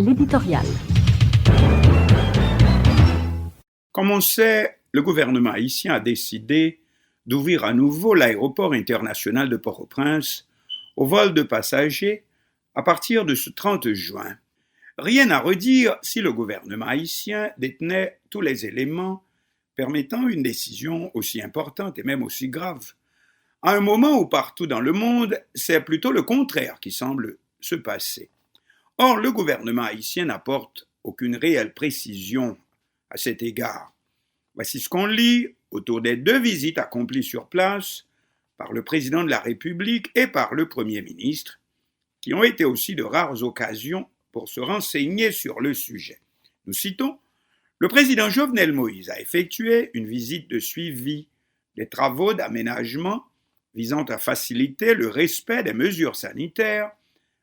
L'éditorial. Comme on sait, le gouvernement haïtien a décidé d'ouvrir à nouveau l'aéroport international de Port-au-Prince au vol de passagers à partir de ce 30 juin. Rien à redire si le gouvernement haïtien détenait tous les éléments permettant une décision aussi importante et même aussi grave, à un moment où partout dans le monde, c'est plutôt le contraire qui semble se passer. Or, le gouvernement haïtien n'apporte aucune réelle précision à cet égard. Voici ce qu'on lit autour des 2 visites accomplies sur place par le président de la République et par le Premier ministre, qui ont été aussi de rares occasions pour se renseigner sur le sujet. Nous citons, le président Jovenel Moïse a effectué une visite de suivi des travaux d'aménagement visant à faciliter le respect des mesures sanitaires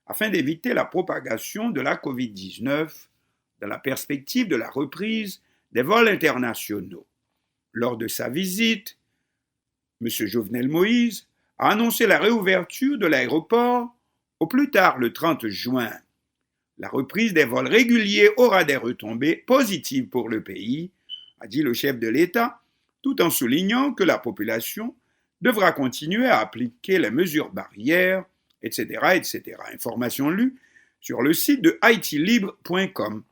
afin d'éviter la propagation de la COVID-19 dans la perspective de la reprise des vols internationaux. Lors de sa visite, M. Jovenel Moïse a annoncé la réouverture de l'aéroport au plus tard le 30 juin. La reprise des vols réguliers aura des retombées positives pour le pays, a dit le chef de l'État, tout en soulignant que la population devra continuer à appliquer les mesures barrières, etc., etc. Information lue sur le site de haitilibre.com.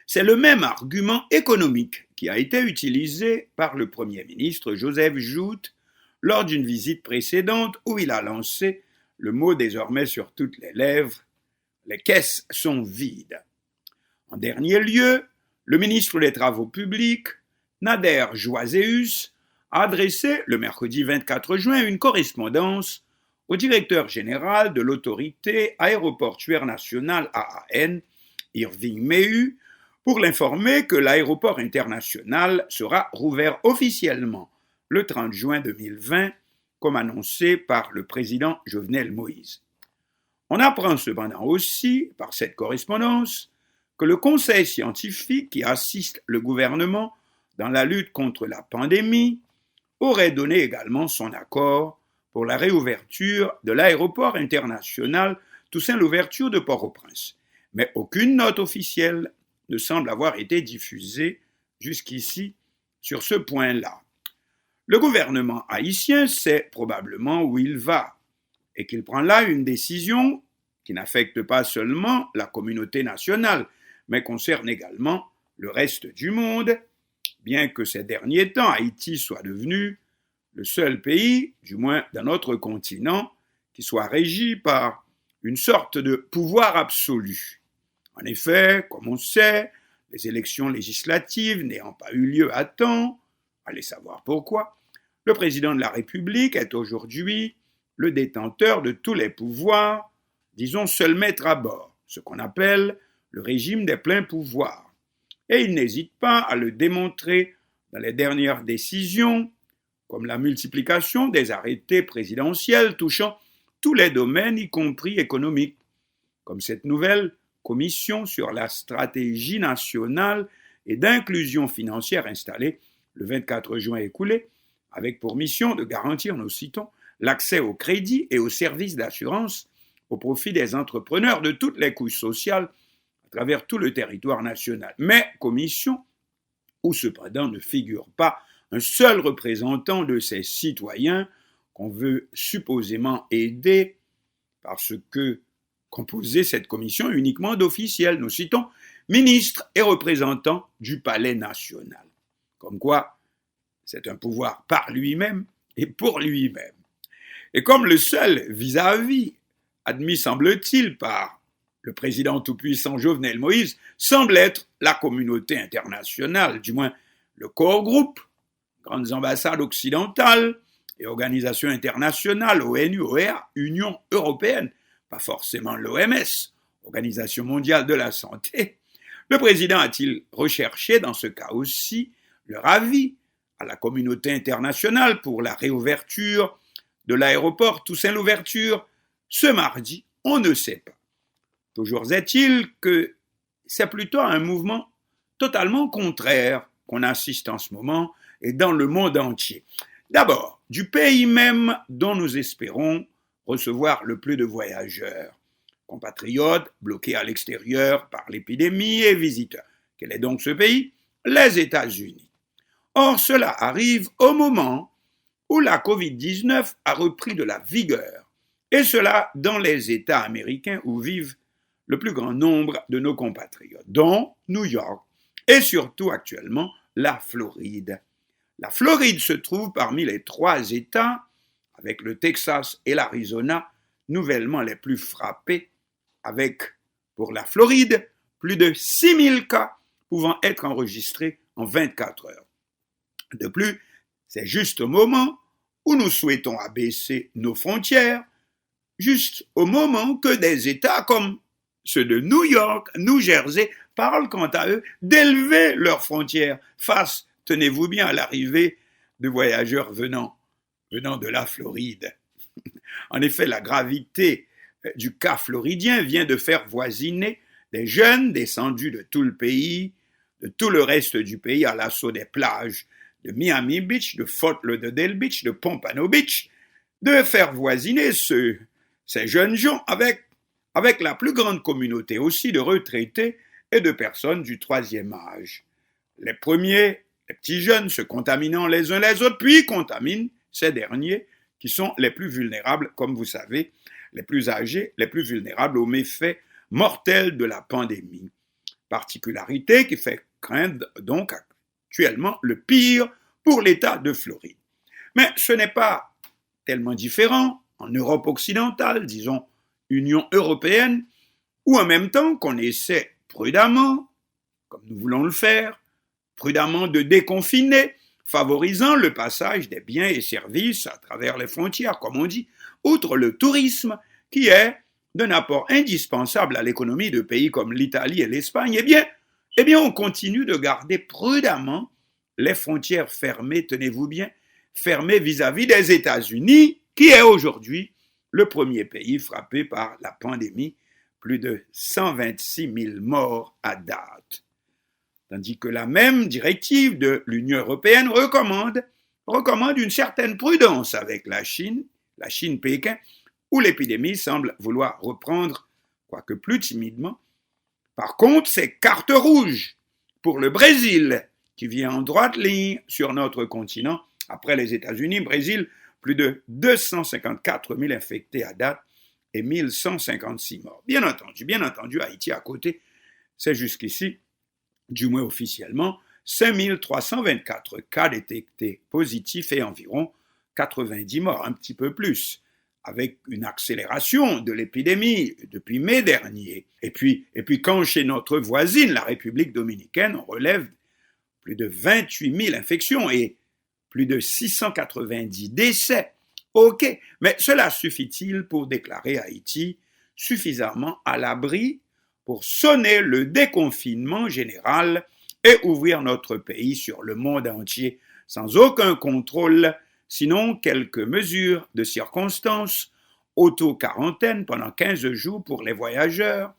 C'est le même argument économique qui a été utilisé par le Premier ministre Joseph Joute lors d'une visite précédente où il a lancé le mot désormais sur toutes les lèvres, les caisses sont vides. En dernier lieu, le ministre des Travaux publics, Nader Joazeus, a adressé le mercredi 24 juin une correspondance au directeur général de l'autorité aéroportuaire nationale AAN, Irving Mehu, pour l'informer que l'aéroport international sera rouvert officiellement le 30 juin 2020, comme annoncé par le président Jovenel Moïse. On apprend cependant aussi, par cette correspondance, que le conseil scientifique qui assiste le gouvernement dans la lutte contre la pandémie aurait donné également son accord pour la réouverture de l'aéroport international Toussaint-Louverture de Port-au-Prince. Mais aucune note officielle ne semble avoir été diffusée jusqu'ici sur ce point-là. Le gouvernement haïtien sait probablement où il va et qu'il prend là une décision qui n'affecte pas seulement la communauté nationale, mais concerne également le reste du monde, bien que ces derniers temps, Haïti soit devenu le seul pays, du moins dans notre continent, qui soit régi par une sorte de pouvoir absolu. En effet, comme on sait, les élections législatives n'ayant pas eu lieu à temps, allez savoir pourquoi, le président de la République est aujourd'hui le détenteur de tous les pouvoirs, disons seul maître à bord, ce qu'on appelle le régime des pleins pouvoirs. Et il n'hésite pas à le démontrer dans les dernières décisions, comme la multiplication des arrêtés présidentiels touchant tous les domaines, y compris économiques, comme cette nouvelle commission sur la stratégie nationale et d'inclusion financière installée le 24 juin écoulé, avec pour mission de garantir, nous citons, l'accès au crédit et aux services d'assurance au profit des entrepreneurs de toutes les couches sociales à travers tout le territoire national. Mais commission où cependant ne figure pas un seul représentant de ces citoyens qu'on veut supposément aider parce que composer cette commission uniquement d'officiels, nous citons, ministres et représentants du palais national. Comme quoi, c'est un pouvoir par lui-même et pour lui-même. Et comme le seul vis-à-vis, admis semble-t-il par le président tout-puissant Jovenel Moïse, semble être la communauté internationale, du moins le corps groupe, grandes ambassades occidentales et organisations internationales, ONU, OEA, Union européenne, pas forcément l'OMS, Organisation mondiale de la santé. Le président a-t-il recherché dans ce cas aussi leur avis à la communauté internationale pour la réouverture de l'aéroport Toussaint-Louverture ce mardi? On ne sait pas. Toujours est-il que c'est plutôt un mouvement totalement contraire qu'on assiste en ce moment et dans le monde entier. D'abord, du pays même dont nous espérons recevoir le plus de voyageurs, Compatriotes bloqués à l'extérieur par l'épidémie et visiteurs. Quel est donc ce pays? Les États-Unis. Or, cela arrive au moment où la COVID-19 a repris de la vigueur, et cela dans les États américains où vivent le plus grand nombre de nos compatriotes, dont New York et surtout actuellement la Floride. La Floride se trouve parmi les 3 États, avec le Texas et l'Arizona, nouvellement les plus frappés, avec, pour la Floride, plus de 6000 cas pouvant être enregistrés en 24 heures. De plus, c'est juste au moment où nous souhaitons abaisser nos frontières, juste au moment que des États comme ceux de New York, New Jersey, parlent quant à eux d'élever leurs frontières face, tenez-vous bien, à l'arrivée de voyageurs venant de la Floride. En effet, la gravité du cas floridien vient de faire voisiner des jeunes descendus de tout le pays, de tout le reste du pays à l'assaut des plages de Miami Beach, de Fort Lauderdale Beach, de Pompano Beach, de faire voisiner ces jeunes gens avec la plus grande communauté aussi de retraités et de personnes du 3e âge. Les premiers, les petits jeunes, se contaminant les uns les autres, puis contaminent ces derniers qui sont les plus vulnérables, comme vous savez, les plus âgés, les plus vulnérables aux méfaits mortels de la pandémie. Particularité qui fait craindre donc actuellement le pire pour l'État de Floride. Mais ce n'est pas tellement différent en Europe occidentale, disons Union européenne, où en même temps qu'on essaie prudemment, comme nous voulons le faire, prudemment de déconfiner, favorisant le passage des biens et services à travers les frontières, comme on dit, outre le tourisme, qui est d'un apport indispensable à l'économie de pays comme l'Italie et l'Espagne, eh bien, on continue de garder prudemment les frontières fermées, tenez-vous bien, fermées vis-à-vis des États-Unis, qui est aujourd'hui le premier pays frappé par la pandémie, plus de 126 000 morts à date. Tandis que la même directive de l'Union européenne recommande une certaine prudence avec la Chine Pékin, où l'épidémie semble vouloir reprendre, quoique plus timidement. Par contre, c'est carte rouge pour le Brésil, qui vient en droite ligne sur notre continent. Après les États-Unis, Brésil, plus de 254 000 infectés à date et 1156 morts. Bien entendu, Haïti à côté, c'est jusqu'ici, du moins officiellement, 5 324 cas détectés positifs et environ 90 morts, un petit peu plus, avec une accélération de l'épidémie depuis mai dernier. Et puis quand chez notre voisine, la République dominicaine, on relève plus de 28 000 infections et plus de 690 décès. Ok, mais cela suffit-il pour déclarer Haïti suffisamment à l'abri pour sonner le déconfinement général et ouvrir notre pays sur le monde entier sans aucun contrôle, sinon quelques mesures de circonstance, auto-quarantaine pendant 15 jours pour les voyageurs,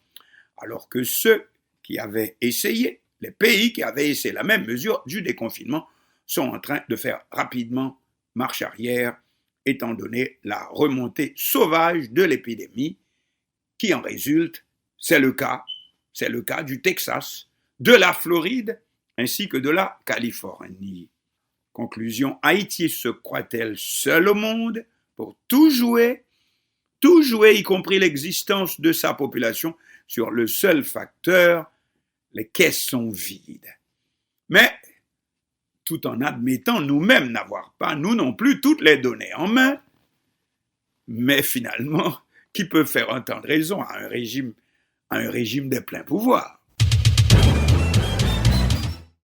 alors que ceux qui avaient essayé, les pays qui avaient essayé la même mesure du déconfinement, sont en train de faire rapidement marche arrière, étant donné la remontée sauvage de l'épidémie qui en résulte. C'est le cas du Texas, de la Floride, ainsi que de la Californie. Conclusion, Haïti se croit-elle seule au monde pour tout jouer, y compris l'existence de sa population, sur le seul facteur, les caisses sont vides. Mais, tout en admettant nous-mêmes n'avoir pas, nous non plus, toutes les données en main, mais finalement, qui peut faire entendre raison à un régime des pleins pouvoirs?